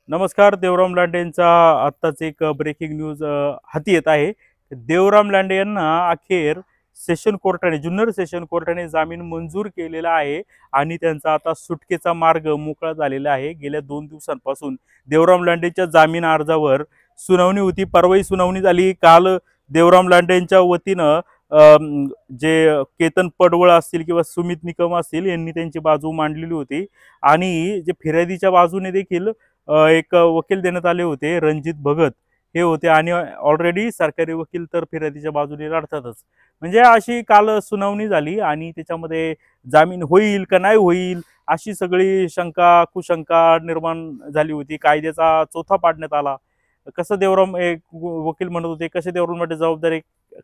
नमस्कार. देवराम लांडेंचा आत्ताच एक ब्रेकिंग न्यूज हाती येत आहे. देवराम लांडे यांना अखेर सेशन कोर्टाने जुन्नर सेशन कोर्टाने जामीन मंजूर केलेला आहे आणि त्यांचा आता सुटकेचा मार्ग मोकळा झालेला आहे. गेल्या 2 दिवसांपासून देवराम लांडेंच्या जामीन अर्जावर सुनावणी होती. परवाही सुनावणी झाली. काल देवराम लांडेंच्या वतीनं जे केतन पडवळ असतील किंवा सुमित निकम असतील यांनी त्यांची बाजू मांडलेली होती आणि जे फिर्यादीच्या बाजूने देखील एक वकील देण्यात आले होते, रणजित भगत हे होते आणि ऑलरेडी सरकारी वकील तर फिर्यादीच्या बाजूने लढतातच. म्हणजे अशी काल सुनावणी झाली आणि त्याच्यामध्ये जामीन होईल का नाही होईल अशी सगळी शंका कुशंका निर्माण झाली होती. कायद्याचा चोथा पाडण्यात आला. कसं देवराम एक वकील म्हणत होते, कसे देवराम लांडे जबाबदार,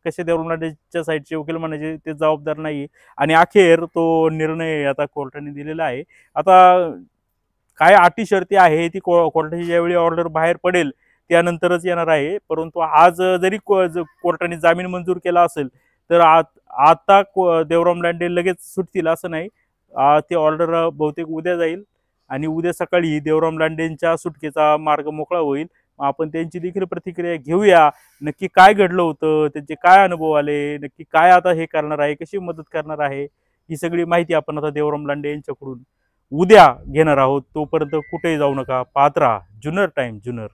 कसे देवराम लांडेच्या साईडचे वकील म्हणायचे ते जबाबदार नाही. आणि अखेर तो निर्णय आता कोर्टाने दिलेला आहे. आता काय अटी शर्ती आहे ती कोर्टाची ज्यावेळी ऑर्डर बाहेर पडेल त्यानंतरच येणार आहे. परंतु आज जरी कोर्टाने जामीन मंजूर केला असेल तर आता देवराम लांडे लगेच सुटतील असं नाही. ती ऑर्डर बहुतेक उद्या जाईल आणि उद्या सकाळी देवराम लांडेंच्या सुटकेचा मार्ग मोकळा होईल. आपण त्यांची देखील प्रतिक्रिया घेऊया. नक्की काय घडलं होतं, त्यांचे काय अनुभव आले, नक्की काय आता हे करणार आहे, कशी मदत करणार आहे, ही सगळी माहिती आपण आता देवराम लांडे यांच्याकडून उद्या घेणार आहोत. तोपर्यंत कुठेही जाऊ नका. पाहत राहा जुन्नर टाइम जुन्नर.